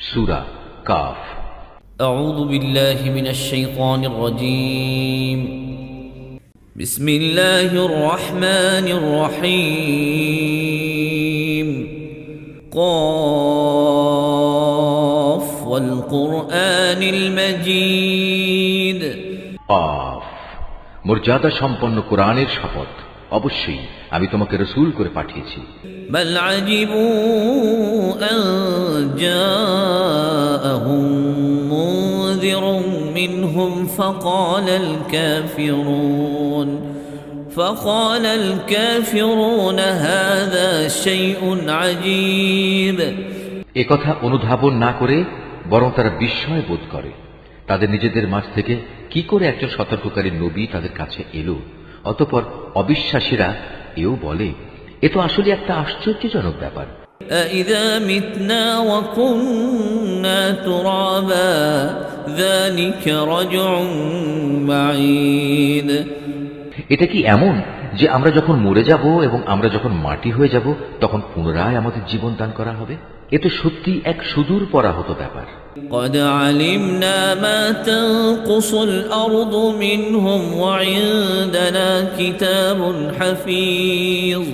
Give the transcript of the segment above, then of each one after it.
সূরা calf. أعوذ بالله من الشيطان الرجيم. بسم الله الرحمن الرحيم. قاف والقرآن المجيد. Calf, মর্যাদা সম্পন্ন কোরআনের শপথ। অবশ্যই আমি তোমাকে রাসূল করে পাঠিয়েছি। بل عجبوا أن جاءهم منذر منهم فقال الكافرون هذا شيء عجيب. একথা অনুধাবন না করে বরং তারা বিস্ময় বোধ করে তাদের নিজেদের মাঝ থেকে কি করে একজন সতর্ককারী নবী তাদের কাছে এলো। অতঃপর অবিশ্বাসীরা এও বলে, এ তো আসলে একটা আশ্চর্যজনক ব্যাপার। أَإِذَا مِتْنَا وَكُنَّا تُرَابًا ذَلِكَ رَجْعٌ بَعِيدٌ. এটা কি এমন যে আমরা যখন মরে যাব এবং আমরা যখন মাটি হয়ে যাব তখন পুনরায় আমাদের জীবন দান করা হবে? এ তো সত্যি এক সুদূর পরাহত ব্যাপার। قد علمنا ما تنقص الأرض منهم وعندنا كتاب حفيظ.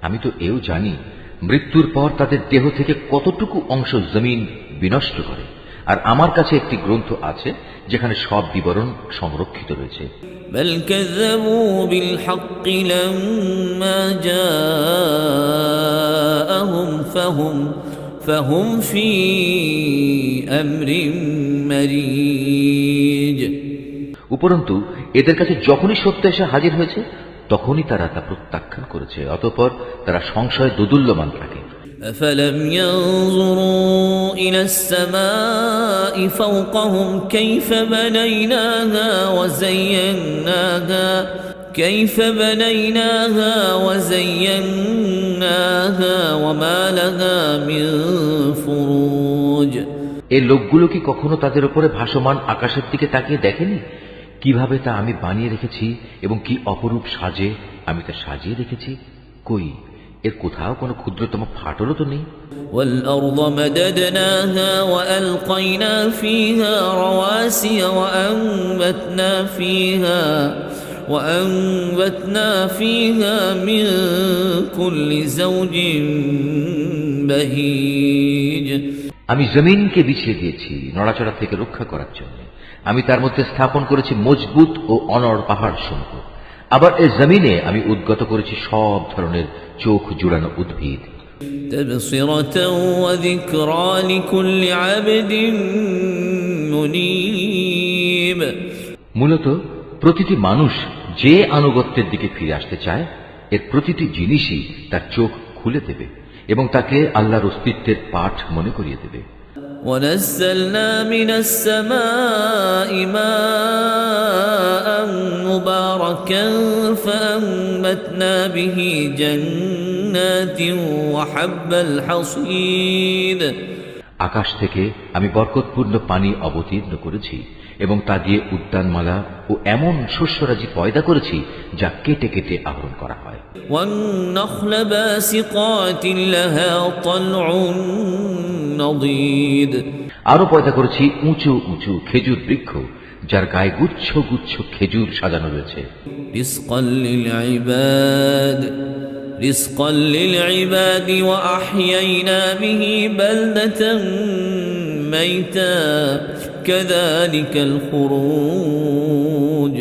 আমি তো এও জানি মৃত্যুর পর তাদের দেহ থেকে কতটুকু অংশ জমিন বিনষ্ট করে, আর আমার কাছে একটি গ্রন্থ আছে যেখানে সব বিবরণ সংরক্ষিত রয়েছে। بل كذبوا بالحق لما جاءهم فهم في أمر مريج. উপরন্তু এদের কাছে যখনই সত্য এসে হাজির হয়েছে তখনই তারা তা প্রত্যাখ্যান করেছে। অতঃপর তারা সংশয় দোদুল্যমান থাকে। أفلم ينظروا إلى السماء فوقهم كيف بنيناها وزيناها وما لها من فروج. এই লোকগুলো কি কখনো তাদের উপরে ভাসমান আকাশের দিকে তাকিয়ে দেখেনি কিভাবে তা আমি বানিয়ে রেখেছি এবং কি অপরূপ সাজে আমি তা সাজিয়ে রেখেছি? কই, এর কোথাও কোনো ক্ষুদ্রতম ফাটলও তো নেই। والأرض مددناها وألقينا فيها رواسي وأنبتنا فيها من كل زوج بهيج. আমি জমিনকে বিছিয়ে দিয়েছি নড়াচড়া থেকে রক্ষা করার জন্য। আমি তার মধ্যে স্থাপন করেছি মজবুত ও অনড় পাহাড় সমূহ। আবার এই জমিনে আমি উদ্গত করেছি সব ধরনের চোখ জুড়ানো উদ্ভিদ। تبصرة وذكرى لكل عبد منيب. মূলত প্রতিটি মানুষ যে আনুগত্যের দিকে ফিরে আসতে চায় এর প্রতিটি জিনিসই তার চোখ খুলে দেবে এবং তাকে আল্লাহর অস্তিত্বের পাঠ মনে করিয়ে দেবে। ونزلنا من السماء ماء مباركا فأنبتنا به جنات وحب الحصيد. আকাশ থেকে আমি বরকতপূর্ণ পানি অবতীর্ণ করেছি এবং তা দিয়ে উদ্যানমালা ও এমন শস্যরাজি পয়দা করেছি যা কেটে কেটে আহরণ করা হয়। والنخل باسقات لها طلع نضيد. আরো পয়দা করেছি উঁচু উঁচু খেজুর বৃক্ষ যার গায়ে গুচ্ছ গুচ্ছ খেজুর সাজানো রয়েছে। رزقا للعباد وأحيينا به بلدة ميتا كذلك الخروج.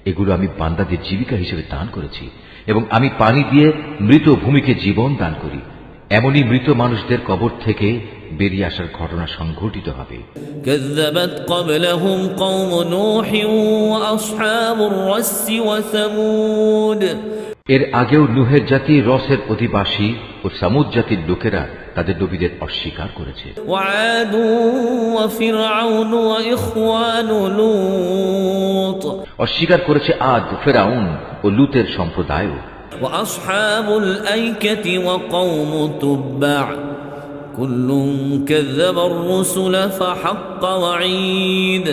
এগুলো আমি বান্দাদের জীবিকা হিসেবে দান করেছি এবং আমি পানি দিয়ে মৃত ভূমিকে জীবন দান করি। এমনই মৃত মানুষদের কবর থেকে বেরিয়ে আসার ঘটনা সংঘটিত হবে। كذبت قبلهم قوم نوح وأصحاب الرس وثمود. এর আগেও নুহের জাতি, রসের অধিবাসী ও সামুদ জাতির লোকেরা তাদের নবীদের অস্বীকার করেছে। وعاد وفرعون وإخوان لوط. অস্বীকার করেছে আদ, ফেরাউন ও লুতের সম্প্রদায়ও। وأصحاب الأيكة وقوم تبع كل كذب الرسل فحق وعيد.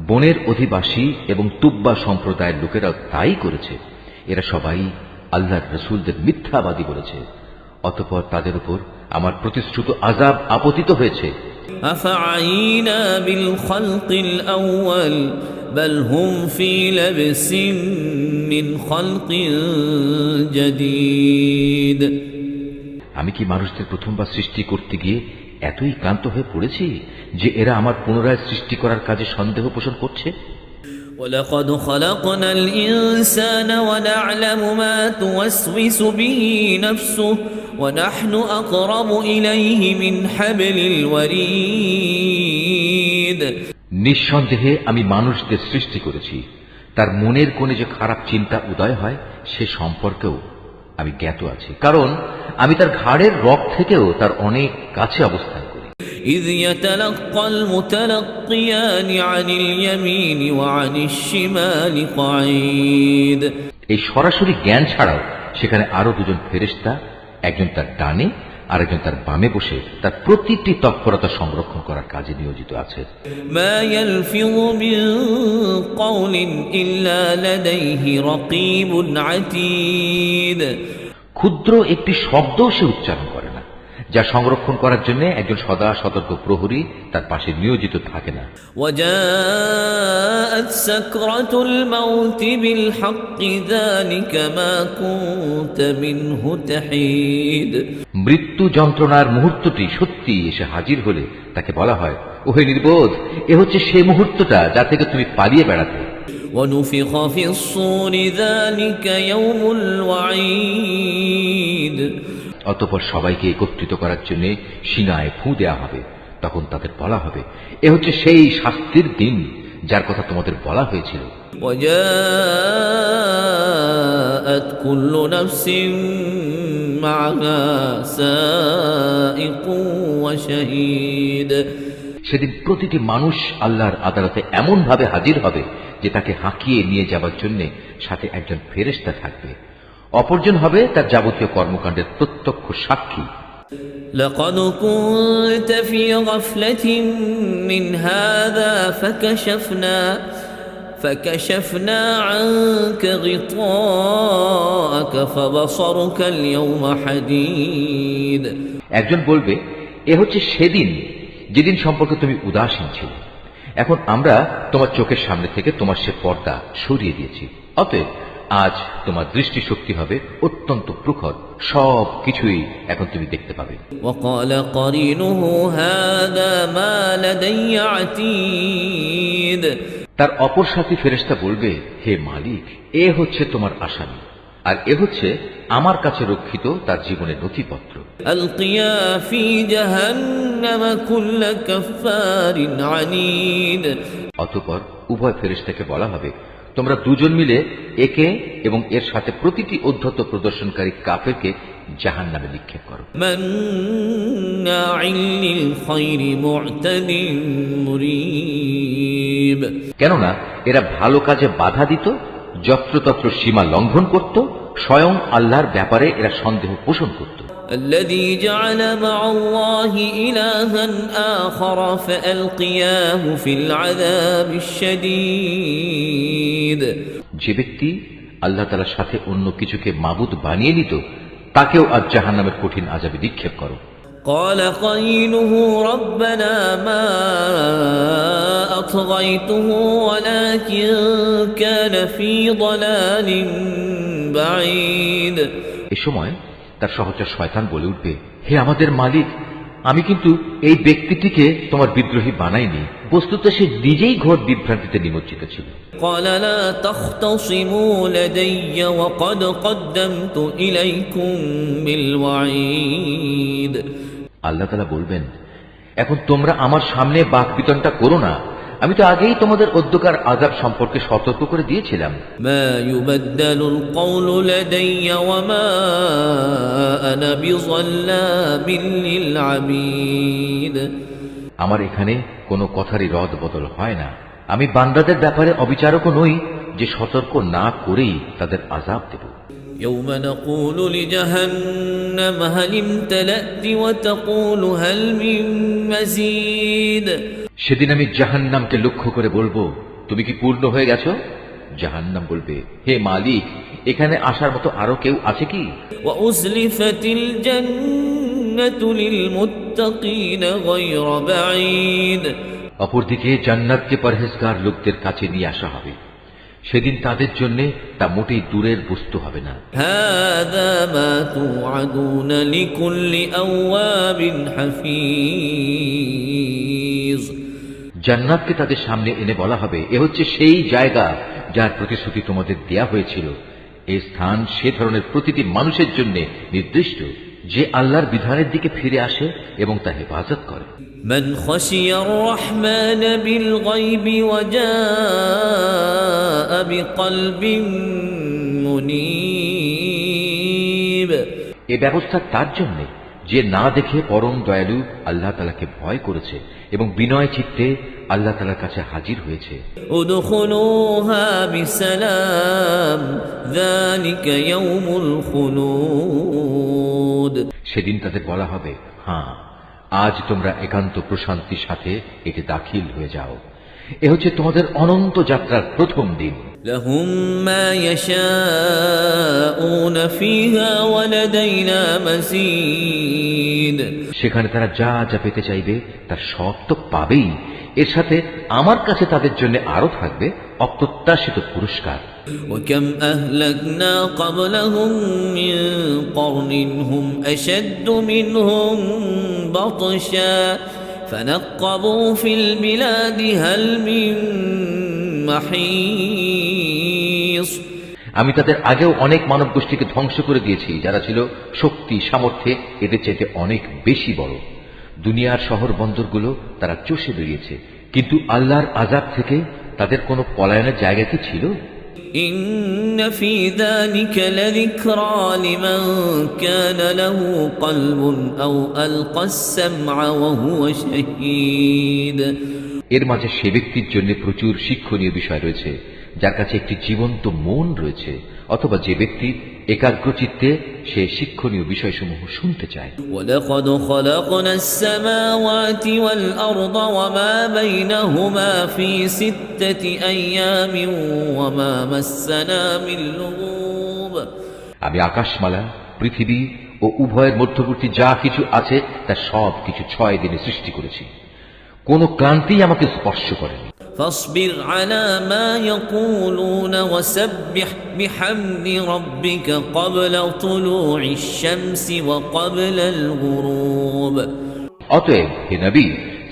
বনের অধিবাসী এবং তুব্বা সম্প্রদায়ের লোকেরা তাই করেছে। এরা সবাই আল্লাহর রাসূলদের মিথ্যাবাদী বলেছে। অতঃপর তাদের উপর আমার প্রতিশ্রুত আযাব আপতিত হয়েছে। أفعينا بالخلق الأول بل هم في لبس من خلق جديد আমি কি মানুষদের প্রথমবার সৃষ্টি করতে গিয়ে এতই ক্লান্ত হয়ে পড়েছি যে এরা আমার পুনরায় সৃষ্টি করার কাজে সন্দেহ পোষণ করছে? ولقد خلقنا الإنسان ونعلم ما توسوس به نفسه ونحن أقرب إليه من حبل الوريد নিঃসন্দেহে আমি মানুষদের সৃষ্টি করেছি, তার মনের কোণে যে খারাপ চিন্তা উদয় হয় সে সম্পর্কেও আমি জ্ঞাত আছি, কারণ আমি তার ঘাড়ের রগ থেকেও তার অনেক কাছে অবস্থান করি। إذ يتلقى المتلقيان عن اليمين وعن الشمال قعيد এই সরাসরি জ্ঞান ছাড়াও সেখানে আরো দুজন ফেরেশতা, একজন তার ডানে আর একজন তার বামে বসে তার প্রতিটি তৎপরতা সংরক্ষণ করার কাজে নিয়োজিত আছে। ما يلفظ من قول إلا لديه رقيب عتيد ক্ষুদ্র একটি শব্দও সে উচ্চারণ করে না, যা সংরক্ষণ করার জন্য একজন সদা সতর্ক প্রহরী তার পাশে নিয়োজিত থাকে না। وجاءت سكرة الموت بالحق ذلك ما كنت منه تحيد মৃত্যু যন্ত্রণার মুহূর্তটি সত্যি এসে হাজির হলে তাকে বলা হয়, ওহে নির্বোধ, এ হচ্ছে সেই মুহূর্তটা যা থেকে তুমি পালিয়ে বেড়াতে। ونفخ في الصور ذلك يوم الوعيد অতঃপর সবাইকে একত্রিত করার জন্য সিনায় ফু দেয়া হবে। তখন তাদের বলা হবে, এ হচ্ছে সেই শাস্তির দিন যার কথা তোমাদের বলা হয়েছিল। وجاءت كل نفس معها سائق وشهيد সেদিন প্রতিটি মানুষ আল্লাহর আদালতে এমন ভাবে হাজির হবে যে তাকে হাঁকিয়ে নিয়ে যাবার জন্য সাথে একজন ফেরেশতা থাকবে, অপরজন হবে তার যাবতীয় কর্মকাণ্ডের প্রত্যক্ষ সাক্ষী। لقد كنت في غفلة من هذا فكشفنا عنك غطاءك فبصرك اليوم حديد একজন বলবে, এ হচ্ছে সেদিন যেদিন সম্পর্কে তুমি উদাসীন ছিলে, এখন আমরা তোমার চোখের সামনে থেকে তোমার সে পর্দা সরিয়ে দিয়েছি, অতএব আজ তোমার দৃষ্টিশক্তি হবে অত্যন্ত প্রখর, সব কিছুই এখন তুমি দেখতে পাবে। وقال قرينه هذا ما لدي عتيد তার অপর সাথী ফেরেশতা বলবে, হে মালিক, এ হচ্ছে তোমার আসামি, আর এ হচ্ছে আমার কাছে রক্ষিত তার জীবনের নথিপত্র। القيا في جهنم كل كفار عنيد অতঃপর উভয় ফেরেশতাকে বলা হবে, তোমরা দুজন মিলে একে এবং এর সাথে প্রতিটি উদ্ধত প্রদর্শনকারী কাফেরকে জাহান্নামে নিক্ষেপ করো। مناع للخير معتد مريب কেননা এরা ভালো কাজে বাধা দিত, যত্রতত্র সীমা লঙ্ঘন করত, স্বয়ং আল্লাহর ব্যাপারে এরা সন্দেহ পোষণ করত। الذي جعل مع الله إلها آخر فألقياه في العذاب الشديد যে ব্যক্তি আল্লাহ তাআলার সাথে অন্য কিছুকে মাবুদ বানিয়ে নিত, তাকেও আজ জাহান্নামের কঠিন আযাবে নিক্ষেপ করো। قال قرينه ربنا ما أطغيته ولكن كان في ضلال بعيد এ সময় তার সহচর শয়তান বলে উঠবে, হে আমাদের মালিক, আমি কিন্তু এই ব্যক্তিটিকে তোমার বিদ্রোহী বানাইনি, বস্তুত সে নিজেই ঘোর বিভ্রান্তিতে নিমজ্জিত ছিল। قال لا تختصموا لدي وقد قدمت إليكم بالوعيد আল্লাহ তাআলা বলবেন, এখন তোমরা আমার সামনে বাকবিতণ্ডা করো না, আমি তো আগেই তোমাদের অধ্যকার আযাব সম্পর্কে সতর্ক করে দিয়েছিলাম। ما يبدل القول لدي وما أنا بظلام للعبيد আমার এখানে কোনো কথারই রদ বদল হয় না, আমি বান্দাদের ব্যাপারে অবিচারকও নই যে সতর্ক না করেই তাদের আযাব দেব। يوم نقول لجهنم هل امتلأت وتقول هل من مزيد সেদিন আমি জাহান্নামকে লক্ষ্য করে বলবো, তুমি কি পূর্ণ হয়ে গেছো? জাহান্নাম বলবে, হে মালিক, এখানে আসার মতো আরো কেউ আছে কি? وأزلفت الجنة والجنة للمتقين غير بعيد অপরদিকে জান্নাতকে পরহেজগার লোকদের কাছে নিয়ে আসা হবে, সেদিন তাদের জন্য তা মোটেই দূরের বস্তু হবে না। هذا ما توعدون لكل أواب حفيظ জান্নাতকে তাদের সামনে এনে বলা হবে, এ হচ্ছে সেই জায়গা যার প্রতিশ্রুতি তোমাদের দেয়া হয়েছিল। এই স্থান সে ধরনের প্রতিটি মানুষের জন্য নির্দিষ্ট যে আল্লাহর বিধানের দিকে ফিরে আসে এবং তা হেফাজত করে। من خشي الرحمن بالغيب وجاء بقلب منيب এ ব্যবস্থা তার জন্য যে না দেখে পরম দয়ালু আল্লাহ তাআলাকে ভয় করেছে এবং বিনয় চিত্তে আল্লাহ তাআলার কাছে হাজির হয়েছে। ادخلوها بسلام ذلك يوم الخلود সেদিন তাদের বলা হবে, হ্যাঁ, আজ তোমরা একান্ত প্রশান্তির সাথে এতে দাখিল হয়ে যাও। এ হচ্ছে তোমাদের অনন্ত যাত্রার প্রথম দিন। لهم ما يشاءون فيها ولدينا مزيد সেখানে তারা যা যা পেতে চাইবে তার সব তো পাবেই, এর সাথে আমার কাছে তাদের জন্য আরো থাকবে অপ্রত্যাশিত পুরস্কার। وكم أهلكنا قبلهم من قرن هم أشد منهم بطشا فنقبوا في البلاد هل من محيص আমি তাদের আগেও অনেক মানব গোষ্ঠীকে ধ্বংস করে দিয়েছি যারা ছিল শক্তি সামর্থ্যে এদের চাইতে অনেক বেশি বড়। দুনিয়ার শহর বন্দরগুলো তারা চষে বেরিয়েছে, কিন্তু আল্লাহর আযাব থেকে তাদের কোনো পলায়নের জায়গা কি ছিল? إن في ذلك لذكرى لمن كان له قلب أو ألقى السمع وهو شهيد এর মাঝে সে ব্যক্তির জন্য প্রচুর শিক্ষণীয় বিষয় রয়েছে যার কাছে একটি জীবন্ত মন রয়েছে, অথবা যে ব্যক্তি একাগ্রচিত্তে সে শিক্ষণীয় বিষয়সমূহ শুনতে চায়। ولقد خلقنا السماوات والأرض وما بينهما في 6 أيام وما مسنا من لغوب আমি আকাশমালা, পৃথিবী ও উভয়ের মধ্যবর্তী যা কিছু আছে তা সব কিছু 6 দিনে সৃষ্টি করেছি, কোনো ক্লান্তি আমাকে স্পর্শ করেনি। فاصبر على ما يقولون وسبح بحمد ربك قبل طلوع الشمس وقبل الغروب অতএব হে নবী,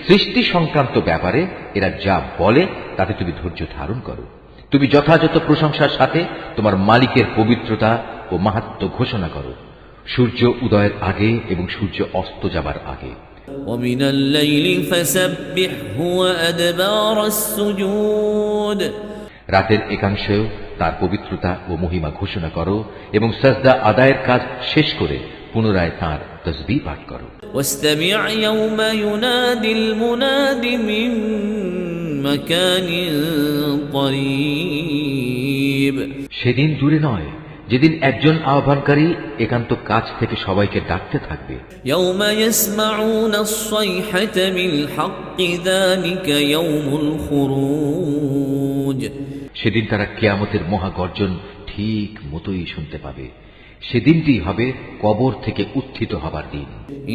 সৃষ্টি সংক্রান্ত ব্যাপারে এরা যা বলে তাতে তুমি ধৈর্য ধারণ করো। তুমি যথাযথ প্রশংসার সাথে তোমার মালিকের পবিত্রতা ও মাহাত্ম্য ঘোষণা করো, সূর্য উদয়ের আগে এবং সূর্য অস্ত যাবার আগে। ومن الليل فسبحه وأدبار السجود রাতের একাংশেও তার পবিত্রতা ও মহিমা ঘোষণা করো এবং সাজদা আদায়ের কাজ শেষ করে পুনরায় তাঁর তাসবিহ পাঠ করো। واستمع يوم ينادي المناد من مكان قريب সেদিন দূরে নয় যেদিন একজন আহ্বানকারী একান্ত কাছ থেকে সবাইকে ডাকতে থাকবে। يوم يسمعون الصيحة بالحق ذلك يوم الخروج সেদিন তারা কিয়ামতের মহাগর্জন ঠিক মতোই শুনতে পাবে। সেদিনটি হবে কবর থেকে উত্থিত হবার দিন।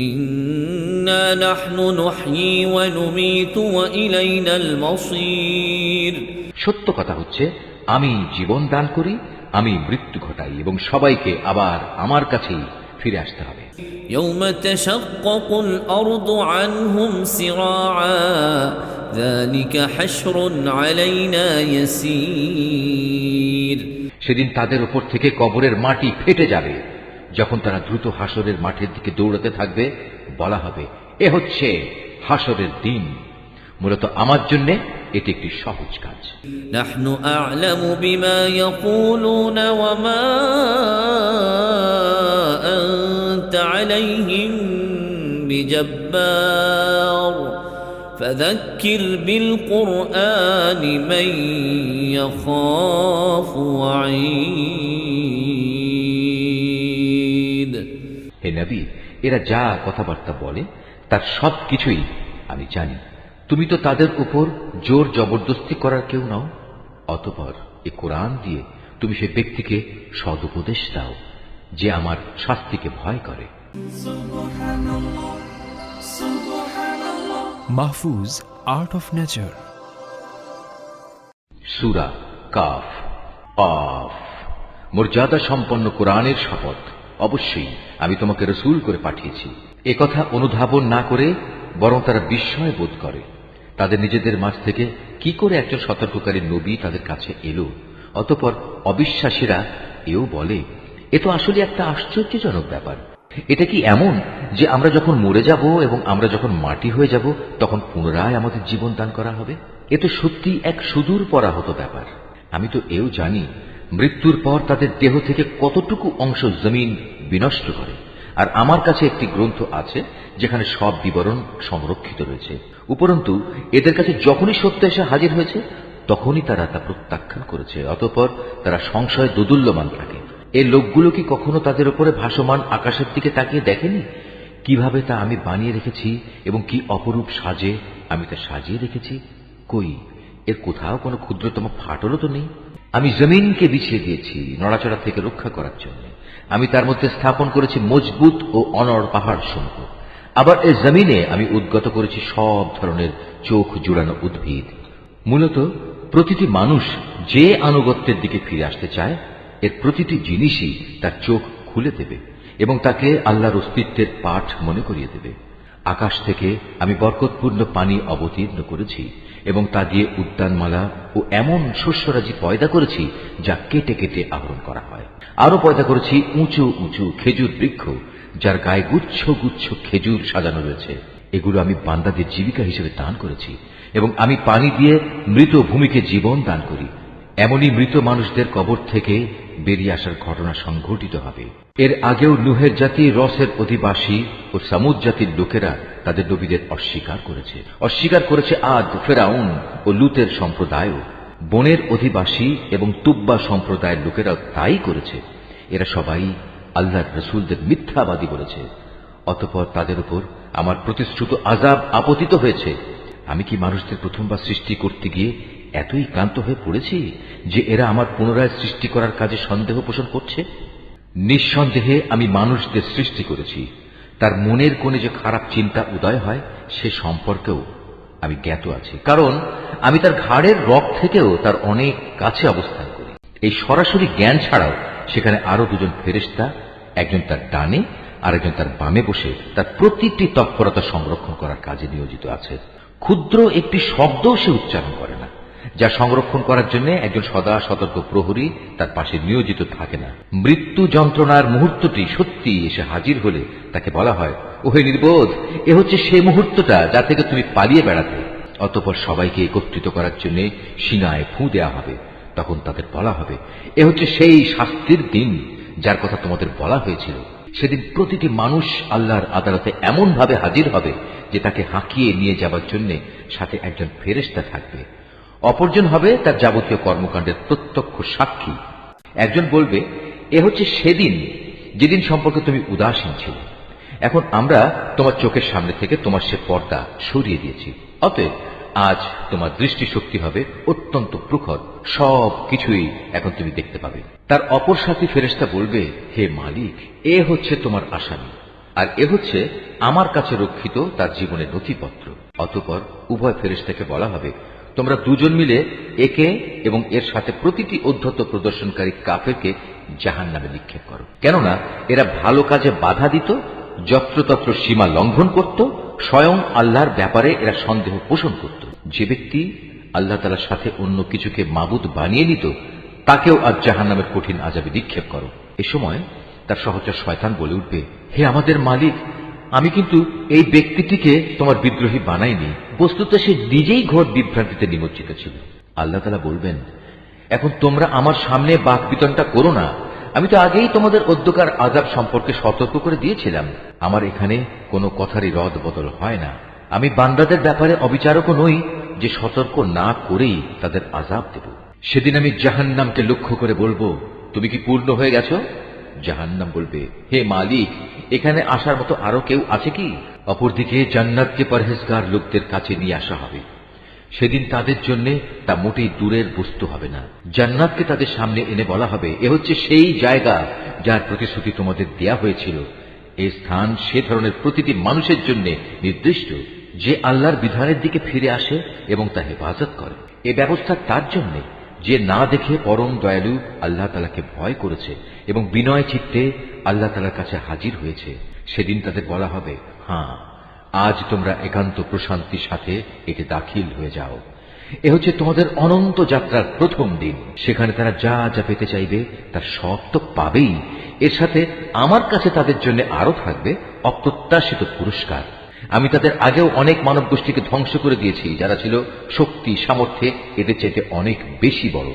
إنا نحن نحيي ونميت وإلينا المصير সত্য কথা হচ্ছে, আমি জীবন দান করি, আমি মৃত্যু ঘটাই এবং সবাইকে আবার আমার কাছেই ফিরে আসতে হবে। يوم تشقق الأرض عنهم سراعا ذلك حشر علينا يسير সেদিন তাদের উপর থেকে কবরের মাটি ফেটে যাবে। যখন তারা দ্রুত হাসরের মাঠের দিকে দৌড়াতে থাকবে, বলা হবে, এ হচ্ছে হাসরের দিন। মূলত আমার জন্য এটি একটি সহজ কাজ। نحن أعلم بما يقولون وما أنت عليهم بجبار فذكر بالقرآن من يخاف وعيد হে নবী, এরা যা কথাবার্তা বলে তার সব কিছুই আমি জানি। তুমি তো তাদের উপর জোর জবরদস্তি করার কেউ নও। অতঃপর এই কোরআন দিয়ে তুমি সে ব্যক্তিকে সদুপদেশ দাও যে আমার শাস্তিকে ভয় করে। Mahfuz art of nature. Surah calf. Calf. মর্যাদা সম্পন্ন কোরআনের শপথ, অবশ্যই আমি তোমাকে রসূল করে পাঠিয়েছি। একথা অনুধাবন না করে বরং তারা বিস্ময় বোধ করে। তাদের নিজেদের মাঝ থেকে কি করে একজন সতর্ককারী নবী তাদের কাছে এলো। অতঃপর অবিশ্বাসীরা এও বলে, এ তো আসলে একটা আশ্চর্যজনক ব্যাপার। এটা কি এমন যে আমরা যখন মরে যাব এবং আমরা যখন মাটি হয়ে যাব তখন পুনরায় আমাদের জীবন দান করা হবে? এ তো সত্যি এক সুদূর পরাহত ব্যাপার। আমি তো এও জানি মৃত্যুর পর তাদের দেহ থেকে কতটুকু অংশ জমিন বিনষ্ট করে, আর আমার কাছে একটি গ্রন্থ আছে যেখানে সব বিবরণ সংরক্ষিত রয়েছে। উপরন্তু এদের কাছে যখনই সত্য এসে হাজির হয়েছে তখনই তারা তা প্রত্যাখ্যান করেছে। অতঃপর তারা সংশয় দোদুল্যমান থাকে। এই লোকগুলো কি কখনো তাদের উপরে ভাসমান আকাশের দিকে তাকিয়ে দেখেনি কিভাবে তা আমি বানিয়ে রেখেছি এবং কি অপরূপ সাজে আমি তা সাজিয়ে রেখেছি? কই, এর কোথাও কোনো ক্ষুদ্রতম ফাটলও তো নেই। আমি জমিনকে বিছিয়ে দিয়েছি নড়াচড়া থেকে রক্ষা করার জন্য। আমি তার মধ্যে স্থাপন করেছি মজবুত ও অনড় পাহাড় সমূহ। আবার এই জমিনে আমি উদ্গত করেছি সব ধরনের চোখ জুড়ানো উদ্ভিদ। মূলত প্রতিটি মানুষ যে আনুগত্যের দিকে ফিরে আসতে চায় এর প্রতিটি জিনিসই তার চোখ খুলে দেবে এবং তাকে আল্লাহর অস্তিত্বের পাঠ মনে করিয়ে দেবে। আকাশ থেকে আমি বরকতপূর্ণ পানি অবতীর্ণ করেছি এবং তা দিয়ে উদ্যানমালা ও এমন শস্যরাজি পয়দা করেছি যা কেটে কেটে আহরণ করা হয়। আরো পয়দা করেছি উঁচু উঁচু খেজুর বৃক্ষ যার গায়ে গুচ্ছ গুচ্ছ খেজুর সাজানো রয়েছে। এগুলো আমি বান্দাদের জীবিকা হিসেবে দান করেছি এবং আমি পানি দিয়ে মৃত ভূমিকে জীবন দান করি। এমনই মৃত মানুষদের কবর থেকে বেরিয়ে আসার ঘটনা সংঘটিত হবে। এর আগেও নুহের জাতি, রসের অধিবাসী ও সামুদ জাতির লোকেরা তাদের নবীদের অস্বীকার করেছে আদ, ফেরাউন ও লুতের সম্প্রদায়ও। বনের অধিবাসী এবং তুব্বা সম্প্রদায়ের লোকেরাও তাই করেছে। এরা সবাই আল্লাহর রসুলদের মিথ্যাবাদী বলেছে। অতঃপর তাদের উপর আমার প্রতিশ্রুত আযাব আপতিত হয়েছে। আমি কি মানুষদের প্রথমবার সৃষ্টি করতে গিয়ে এতই ক্লান্ত হয়ে পড়েছি যে এরা আমার পুনরায় সৃষ্টি করার কাজে সন্দেহ পোষণ করছে? নিঃসন্দেহে আমি মানুষদের সৃষ্টি করেছি। তার মনের কোণে যে খারাপ চিন্তা উদয় হয় সে সম্পর্কেও আমি জ্ঞাত আছি, কারণ আমি তার ঘাড়ের রগ থেকেও তার অনেক কাছে অবস্থান করি। এই সরাসরি জ্ঞান ছাড়াও সেখানে আরো দুজন ফেরেশতা, একজন তার ডানে আর একজন তার বামে বসে তার প্রতিটি তৎপরতা সংরক্ষণ করার কাজে নিয়োজিত আছে। ক্ষুদ্র একটি শব্দও সে উচ্চারণ করে না, যা সংরক্ষণ করার জন্য একজন সদা সতর্ক প্রহরী তার পাশে নিয়োজিত থাকে না। মৃত্যু যন্ত্রণার মুহূর্তটি সত্যি এসে হাজির হলে তাকে বলা হয়, ওহে নির্বোধ, এ হচ্ছে সেই মুহূর্তটা যা থেকে তুমি পালিয়ে বেড়াতে। অতঃপর সবাইকে একত্রিত করার জন্য শিঙায় ফু দেওয়া হবে। তখন তাদের বলা হবে, এ হচ্ছে সেই শাস্তির দিন যার কথা তোমাদের বলা হয়েছিল। সেদিন প্রতিটি মানুষ আল্লাহর আদালতে এমন ভাবে হাজির হবে যে তাকে হাঁকিয়ে নিয়ে যাবার জন্য সাথে একজন ফেরেশতা থাকবে। অপরজন হবে তার যাবতীয় কর্মকাণ্ডের প্রত্যক্ষ সাক্ষী। একজন বলবে, এ হচ্ছে সেদিন যেদিন সম্পর্কে তুমি উদাসীন ছিলে। এখন আমরা তোমার চোখের সামনে থেকে তোমার সে পর্দা সরিয়ে দিয়েছি। অতএব আজ তোমার দৃষ্টিশক্তি হবে অত্যন্ত প্রখর, সব কিছুই এখন তুমি দেখতে পাবে। তার অপর সাথী ফেরেশতা বলবে, হে মালিক, এ হচ্ছে তোমার আসামি, আর এ হচ্ছে আমার কাছে রক্ষিত তার জীবনের নথিপত্র। অতঃপর উভয় ফেরেশতাকে বলা হবে, তোমরা দুজন মিলে একে এবং এর সাথে প্রতিটি উদ্ধত প্রদর্শনকারী কাফেরকে জাহান্নামে নিক্ষেপ করো। কেননা এরা ভালো কাজে বাধা দিত, যত্রতত্র সীমা লঙ্ঘন করত, স্বয়ং আল্লাহর ব্যাপারে এরা সন্দেহ পোষণ করত। যে ব্যক্তি আল্লাহ তাআলার সাথে অন্য কিছুকে মাবুদ বানিয়ে নিত তাকেও আজ জাহান্নামের কঠিন আযাবে নিক্ষেপ করো। এ সময় তার সহচর শয়তান বলে উঠবে, হে আমাদের মালিক, আমি কিন্তু এই ব্যক্তিটিকে তোমার বিদ্রোহী বানাইনি। বস্তুত সে নিজেই ঘোর বিভ্রান্তিতে নিমজ্জিত ছিল। আল্লাহ তাআলা বলবেন, এখন তোমরা আমার সামনে বাকবিতণ্ডা করো না। আমি তো আগেই তোমাদের অধ্যকার আযাব সম্পর্কে সতর্ক করে দিয়েছিলাম। আমার এখানে কোনো কথারই রদ বদল হয় না। আমি বান্দাদের ব্যাপারে অবিচারকও নই যে সতর্ক না করেই তাদের আযাব দেব। সেদিন আমি জাহান্নামকে লক্ষ্য করে বলবো, তুমি কি পূর্ণ হয়ে গেছো? জাহান্নাম বলবে, হে মালিক, এখানে আসার মতো আরো কেউ আছে কি? অপরদিকে জান্নাতকে পরহেজগার লোকদের কাছে নিয়ে আসা হবে। সেদিন তাদের জন্য তা মোটেই দূরের বস্তু হবে না। জান্নাতকে তাদের সামনে এনে বলা হবে, এ হচ্ছে সেই জায়গা যার প্রতিশ্রুতি তোমাদের দেয়া হয়েছিল। এই স্থান সে ধরনের প্রতিটি মানুষের জন্য নির্দিষ্ট যে আল্লাহর বিধানের দিকে ফিরে আসে এবং তা হেফাজত করে। এ ব্যবস্থা তার জন্য যে না দেখে পরম দয়ালু আল্লাহ তাআলাকে ভয় করেছে এবং বিনয় চিত্তে আল্লাহ তাআলার কাছে হাজির হয়েছে। সেদিন তাদের বলা হবে, হ্যাঁ, আজ তোমরা একান্ত প্রশান্তির সাথে এতে দাখিল হয়ে যাও। এ হচ্ছে তোমাদের অনন্ত যাত্রার প্রথম দিন। সেখানে তারা যা যা পেতে চাইবে তার সব তো পাবেই, এর সাথে আমার কাছে তাদের জন্য আরো থাকবে অপ্রত্যাশিত পুরস্কার। আমি তাদের আগেও অনেক মানব গোষ্ঠীকে ধ্বংস করে দিয়েছি যারা ছিল শক্তি সামর্থ্যে এদের চাইতে অনেক বেশি বড়।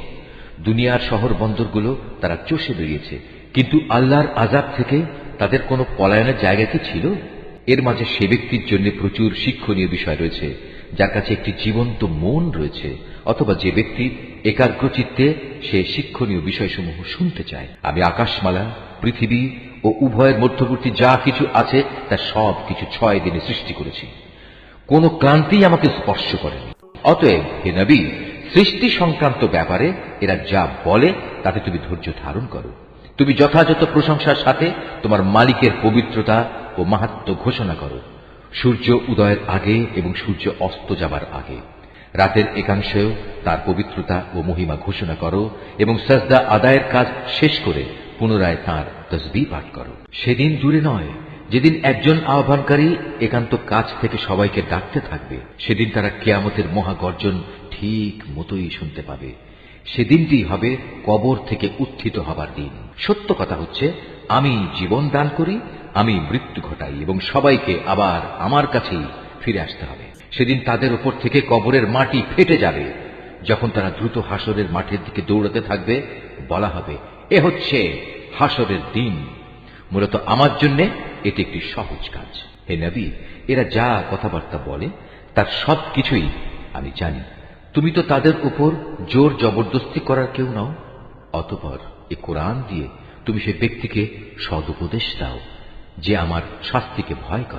দুনিয়ার শহর বন্দরগুলো তারা চষে বেরিয়েছে, কিন্তু আল্লাহর আযাব থেকে তাদের কোনো পলায়নের জায়গা কি ছিল? এর মাঝে সে ব্যক্তির জন্য প্রচুর শিক্ষণীয় বিষয় রয়েছে যার কাছে একটি জীবন্ত মন রয়েছে, অথবা যে ব্যক্তি একাগ্রচিত্তে সে শিক্ষণীয় বিষয়সমূহ শুনতে চায়। আমি আকাশমালা, পৃথিবী ও উভয়ের মধ্যবর্তী যা কিছু আছে তা সব কিছু 6 দিনে সৃষ্টি করেছি। কোনো ক্লান্তি আমাকে স্পর্শ করেনি। অতএব হে নবী, সৃষ্টি সংক্রান্ত ব্যাপারে এরা যা বলে তাতে তুমি ধৈর্য ধারণ করো। তুমি যথাযথ প্রশংসার সাথে তোমার মালিকের পবিত্রতা ও মাহাত্ম্য ঘোষণা করো, সূর্য উদয়ের আগে এবং সূর্য অস্ত যাবার আগে। রাতের একাংশেও তার পবিত্রতা ও মহিমা ঘোষণা করো এবং সাজদা আদায়ের কাজ শেষ করে পুনরায় তাঁর তসবিহ পাঠ করো। সেদিন দূরে নয় যেদিন একজন আহ্বানকারী একান্ত কাছ থেকে সবাইকে ডাকতে থাকবে। সেদিন তারা কিয়ামতের মহাগর্জন ঠিক মতোই শুনতে পাবে। সেদিনটি হবে কবর থেকে উত্থিত হবার দিন। সত্য কথা হচ্ছে, আমি জীবন দান করি, আমি মৃত্যু ঘটাই এবং সবাইকে আবার আমার কাছেই ফিরে আসতে হবে। সেদিন তাদের উপর থেকে কবরের মাটি ফেটে যাবে। যখন তারা দ্রুত হাসরের মাঠের দিকে দৌড়াতে থাকবে, বলা হবে, এ হচ্ছে হাসরের দিন। মূলত আমার জন্য এটি একটি সহজ কাজ। হে নবী, এরা যা কথাবার্তা বলে তার সব কিছুই আমি জানি। তুমি তো তাদের উপর জোর জবরদস্তি করার কেউ নও। অতঃপর এ কোরআন দিয়ে তুমি সে ব্যক্তিকে সদুপদেশ দাও যে আমার শাস্তিকে ভয় করে।